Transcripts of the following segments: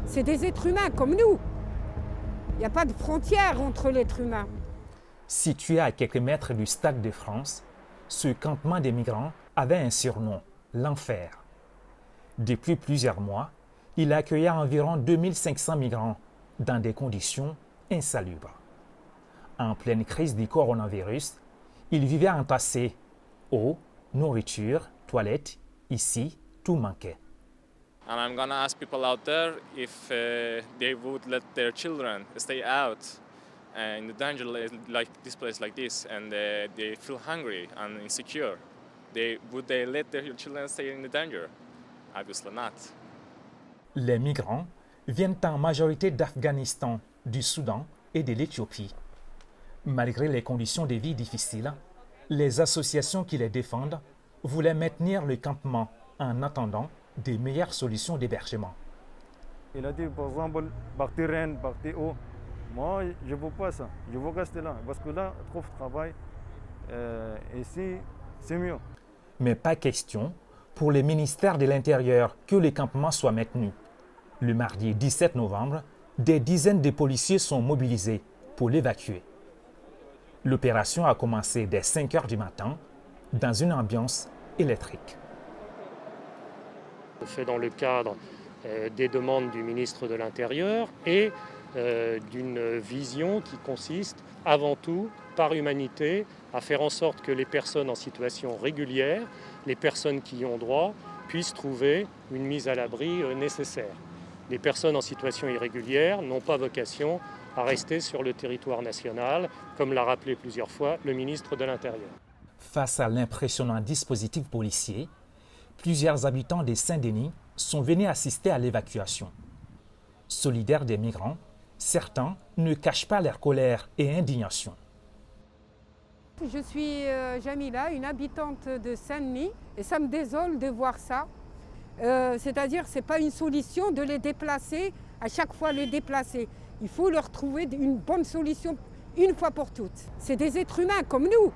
C'est des êtres humains comme nous. Il n'y a pas de frontière entre l'être humain. Situé à quelques mètres du Stade de France, ce campement des migrants avait un surnom, l'Enfer. Depuis plusieurs mois, il accueillait environ 2500 migrants dans des conditions insalubres. En pleine crise du coronavirus, ils vivaient entassés. Eau, nourriture, toilettes, ici, tout manquait. And I'm gonna ask people out there if they would let their children stay out in the danger like this place like this, and they feel hungry and insecure. Would they let their children stay in the danger? Obviously not. Les migrants viennent en majorité d'Afghanistan, du Soudan et de l'Éthiopie. Malgré les conditions de vie difficiles, les associations qui les défendent voulaient maintenir le campement en attendant des meilleures solutions d'hébergement. Il a dit, par exemple, partir Rennes, partir haut. Moi, je ne veux pas ça. Je veux rester là. Parce que là, trop de travail. Ici, c'est mieux. Mais pas question pour le ministère de l'Intérieur que le campement soit maintenu. Le mardi 17 novembre, des dizaines de policiers sont mobilisés pour l'évacuer. L'opération a commencé dès 5 heures du matin dans une ambiance électrique. Fait dans le cadre des demandes du ministre de l'Intérieur et d'une vision qui consiste avant tout, par humanité, à faire en sorte que les personnes en situation régulière, les personnes qui y ont droit, puissent trouver une mise à l'abri nécessaire. Les personnes en situation irrégulière n'ont pas vocation à rester sur le territoire national, comme l'a rappelé plusieurs fois le ministre de l'Intérieur. Face à l'impressionnant dispositif policier, plusieurs habitants de Saint-Denis sont venus assister à l'évacuation. Solidaires des migrants, certains ne cachent pas leur colère et indignation. Je suis Jamila, une habitante de Saint-Denis, et ça me désole de voir ça. C'est-à-dire que ce n'est pas une solution de les déplacer, à chaque fois les déplacer. Il faut leur trouver une bonne solution une fois pour toutes. C'est des êtres humains comme nous.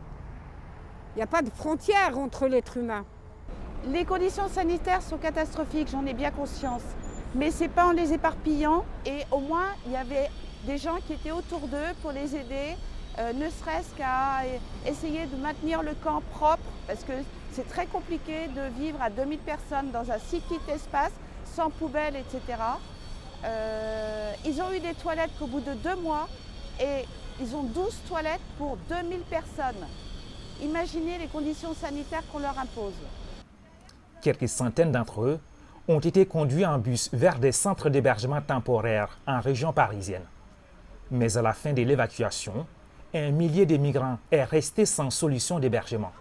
Il n'y a pas de frontière entre l'être humain. Les conditions sanitaires sont catastrophiques, j'en ai bien conscience. Mais ce n'est pas en les éparpillant. Et au moins, il y avait des gens qui étaient autour d'eux pour les aider, ne serait-ce qu'à essayer de maintenir le camp propre, parce que c'est très compliqué de vivre à 2000 personnes dans un si petit espace, sans poubelle, etc. Ils ont eu des toilettes qu'au bout de 2 mois, et ils ont 12 toilettes pour 2000 personnes. Imaginez les conditions sanitaires qu'on leur impose. Quelques centaines d'entre eux ont été conduits en bus vers des centres d'hébergement temporaires en région parisienne. Mais à la fin de l'évacuation, un millier de migrants est resté sans solution d'hébergement.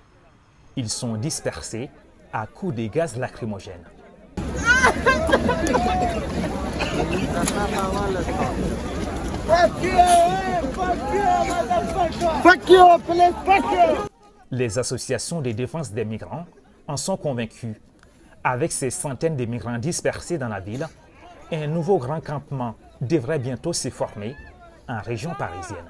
Ils sont dispersés à coups de gaz lacrymogènes. Les associations de défense des migrants en sont convaincus. Avec ces centaines de migrants dispersés dans la ville, un nouveau grand campement devrait bientôt se former en région parisienne.